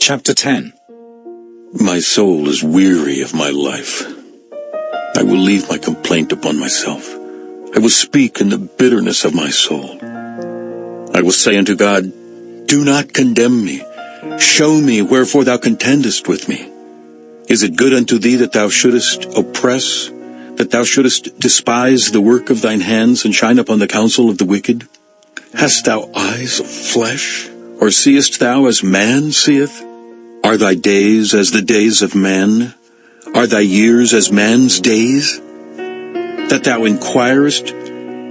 Chapter 10. My soul is weary of my life. I will leave my complaint upon myself. I will speak in the bitterness of my soul. I will say unto God, do not condemn me. Show me wherefore thou contendest with me. Is it good unto thee that thou shouldest oppress, that thou shouldest despise the work of thine hands, and shine upon the counsel of the wicked? Hast thou eyes of flesh, or seest thou as man seeth? Are thy days as the days of man? Are thy years as man's days? That thou inquirest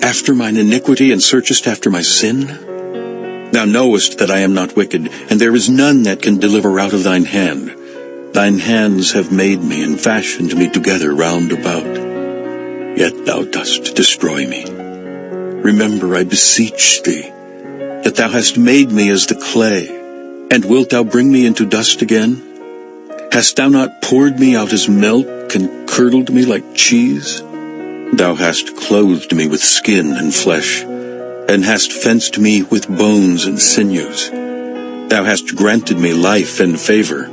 after mine iniquity, and searchest after my sin? Thou knowest that I am not wicked, and there is none that can deliver out of thine hand. Thine hands have made me, and fashioned me together round about. Yet thou dost destroy me. Remember, I beseech thee, that thou hast made me as the clay, and wilt thou bring me into dust again? Hast thou not poured me out as milk, and curdled me like cheese? Thou hast clothed me with skin and flesh, and hast fenced me with bones and sinews. Thou hast granted me life and favor,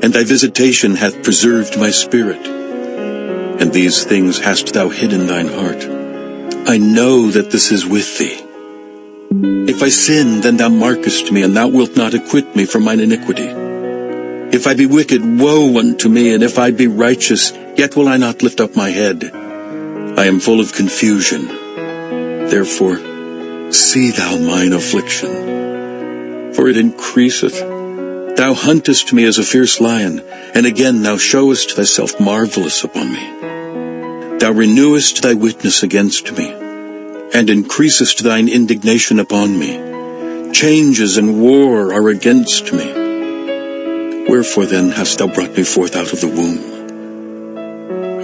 and thy visitation hath preserved my spirit. And these things hast thou hid in thine heart. I know that this is with thee. If I sin, then thou markest me, and thou wilt not acquit me from mine iniquity. If I be wicked, woe unto me, and if I be righteous, yet will I not lift up my head. I am full of confusion. Therefore, see thou mine affliction, for it increaseth. Thou huntest me as a fierce lion, and again thou showest thyself marvelous upon me. Thou renewest thy witness against me, and increasest thine indignation upon me. Changes and war are against me. Wherefore then hast thou brought me forth out of the womb?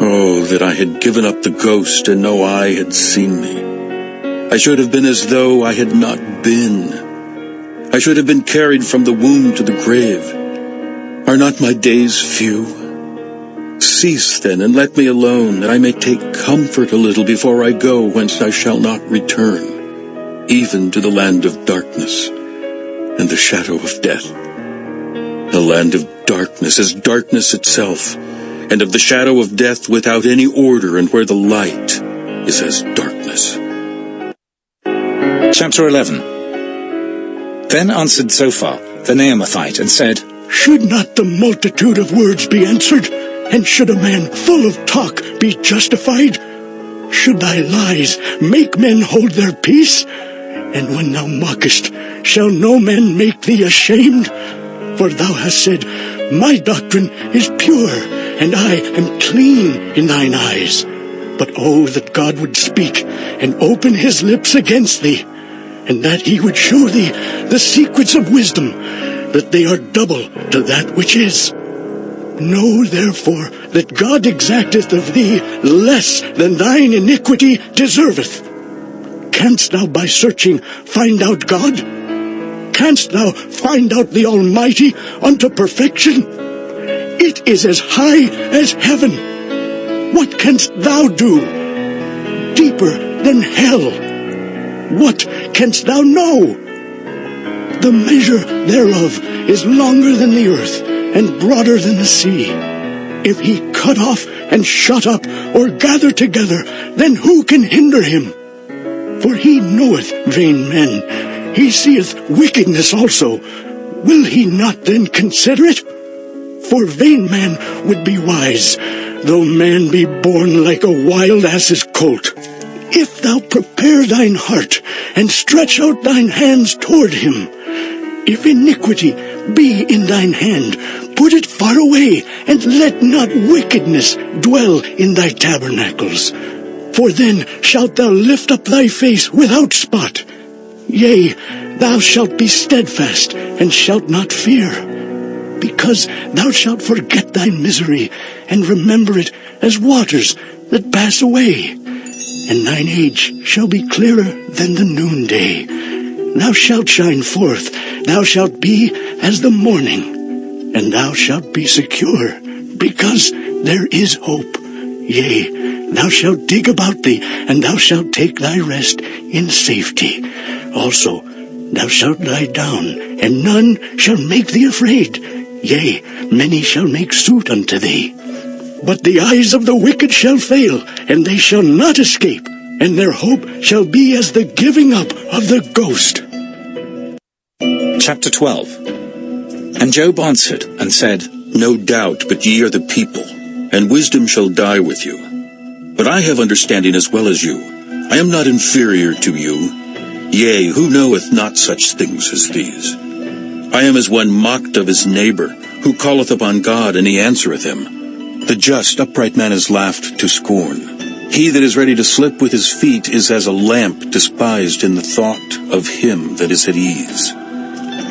Oh, that I had given up the ghost, and no eye had seen me. I should have been as though I had not been. I should have been carried from the womb to the grave. Are not my days few? Cease then, and let me alone, that I may take comfort a little before I go, whence I shall not return, even to the land of darkness and the shadow of death. The land of darkness is darkness itself, and of the shadow of death without any order, and where the light is as darkness. Chapter 11. Then answered Zophar, the Naamathite, and said, Should not the multitude of words be answered? And should a man full of talk be justified? Should thy lies make men hold their peace? And when thou mockest, shall no man make thee ashamed? For thou hast said, My doctrine is pure, and I am clean in thine eyes. But oh, that God would speak, and open his lips against thee, and that he would show thee the secrets of wisdom, that they are double to that which is. Know therefore that God exacteth of thee less than thine iniquity deserveth. Canst thou by searching find out God? Canst thou find out the Almighty unto perfection? It is as high as heaven. What canst thou do? Deeper than hell. What canst thou know? The measure thereof is longer than the earth, and broader than the sea. If he cut off and shut up, or gather together, then who can hinder him? For he knoweth vain men, he seeth wickedness also. Will he not then consider it? For vain man would be wise, though man be born like a wild ass's colt. If thou prepare thine heart, and stretch out thine hands toward him, if iniquity be in thine hand, put it far away, and let not wickedness dwell in thy tabernacles. For then shalt thou lift up thy face without spot. Yea, thou shalt be steadfast, and shalt not fear, because thou shalt forget thy misery, and remember it as waters that pass away. And thine age shall be clearer than the noonday. Thou shalt shine forth, thou shalt be as the morning, and thou shalt be secure, because there is hope. Yea, thou shalt dig about thee, and thou shalt take thy rest in safety. Also, thou shalt lie down, and none shall make thee afraid. Yea, many shall make suit unto thee. But the eyes of the wicked shall fail, and they shall not escape, and their hope shall be as the giving up of the ghost. Chapter 12. And Job answered and said, No doubt, but ye are the people, and wisdom shall die with you. But I have understanding as well as you. I am not inferior to you. Yea, who knoweth not such things as these? I am as one mocked of his neighbor, who calleth upon God, and he answereth him. The just, upright man is laughed to scorn. He that is ready to slip with his feet is as a lamp despised in the thought of him that is at ease.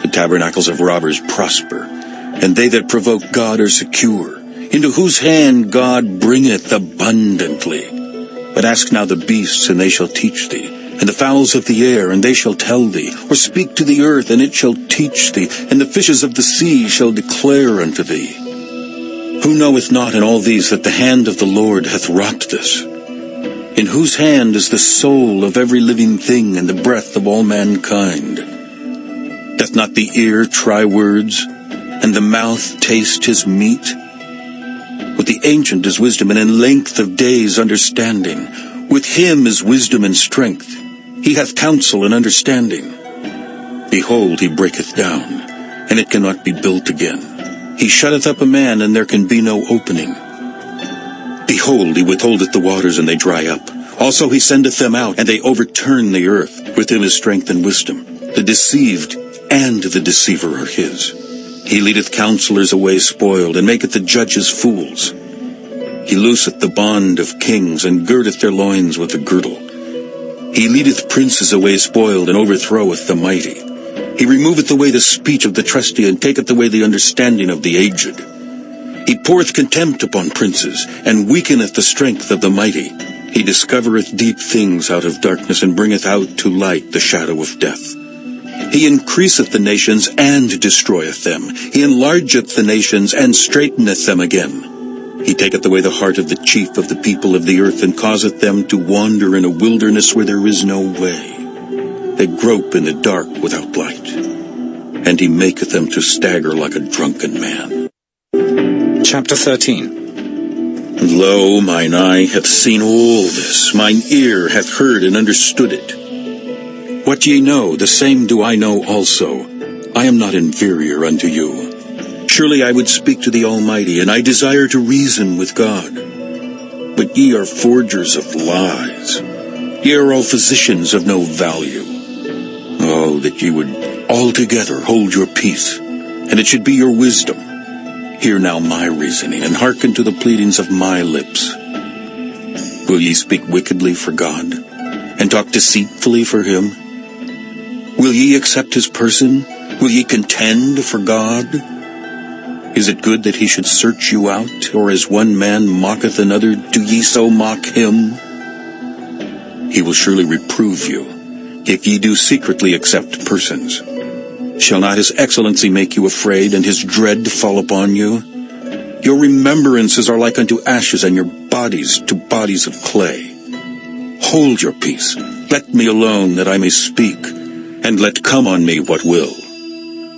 The tabernacles of robbers prosper, and they that provoke God are secure, into whose hand God bringeth abundantly. But ask now the beasts, and they shall teach thee, and the fowls of the air, and they shall tell thee, or speak to the earth, and it shall teach thee, and the fishes of the sea shall declare unto thee. Who knoweth not in all these that the hand of the Lord hath wrought this? In whose hand is the soul of every living thing, and the breath of all mankind? Doth not the ear try words, and the mouth taste his meat? With the ancient is wisdom, and in length of days understanding. With him is wisdom and strength. He hath counsel and understanding. Behold, he breaketh down, and it cannot be built again. He shutteth up a man, and there can be no opening. Behold, he withholdeth the waters, and they dry up. Also he sendeth them out, and they overturn the earth. With him is strength and wisdom. The deceived and the deceiver are his. He leadeth counselors away spoiled, and maketh the judges fools. He looseth the bond of kings, and girdeth their loins with a girdle. He leadeth princes away spoiled, and overthroweth the mighty. He removeth away the speech of the trusty, and taketh away the understanding of the aged. He poureth contempt upon princes, and weakeneth the strength of the mighty. He discovereth deep things out of darkness, and bringeth out to light the shadow of death. He increaseth the nations, and destroyeth them. He enlargeth the nations, and straightheneth them again. He taketh away the heart of the chief of the people of the earth, and causeth them to wander in a wilderness where there is no way. They grope in the dark without light, and he maketh them to stagger like a drunken man. Chapter 13. Lo, mine eye hath seen all this, mine ear hath heard and understood it. What ye know, the same do I know also. I am not inferior unto you. Surely I would speak to the Almighty, and I desire to reason with God. But ye are forgers of lies. Ye are all physicians of no value. Oh, that ye would altogether hold your peace, and it should be your wisdom. Hear now my reasoning, and hearken to the pleadings of my lips. Will ye speak wickedly for God, and talk deceitfully for him? Will ye accept his person? Will ye contend for God? Is it good that he should search you out, or as one man mocketh another, do ye so mock him? He will surely reprove you, if ye do secretly accept persons. Shall not his excellency make you afraid, and his dread fall upon you? Your remembrances are like unto ashes, and your bodies to bodies of clay. Hold your peace, let me alone, that I may speak, and let come on me what will.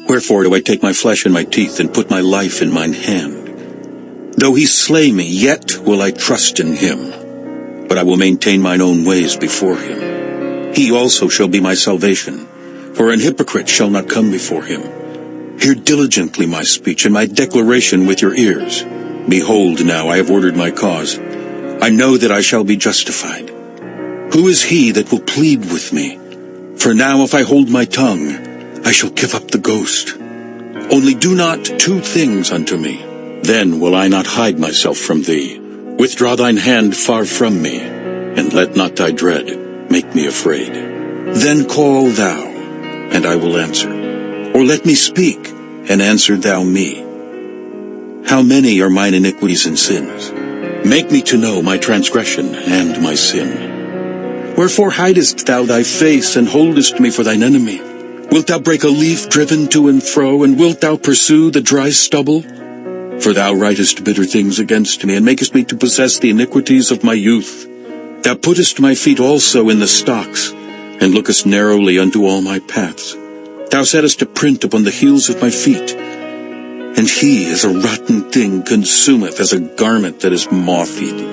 Wherefore do I take my flesh in my teeth, and put my life in mine hand? Though he slay me, yet will I trust in him, but I will maintain mine own ways before him. He also shall be my salvation, for an hypocrite shall not come before him. Hear diligently my speech, and my declaration with your ears. Behold, now I have ordered my cause. I know that I shall be justified. Who is he that will plead with me? For now if I hold my tongue, I shall give up the ghost. Only do not two things unto me. Then will I not hide myself from thee. Withdraw thine hand far from me, and let not thy dread make me afraid. Then call thou, and I will answer. Or let me speak, and answer thou me. How many are mine iniquities and sins? Make me to know my transgression and my sin. Wherefore hidest thou thy face, and holdest me for thine enemy? Wilt thou break a leaf driven to and fro, and wilt thou pursue the dry stubble? For thou writest bitter things against me, and makest me to possess the iniquities of my youth. Thou puttest my feet also in the stocks, and lookest narrowly unto all my paths. Thou settest a print upon the heels of my feet, and and he as a rotten thing consumeth, as a garment that is moth-eaten.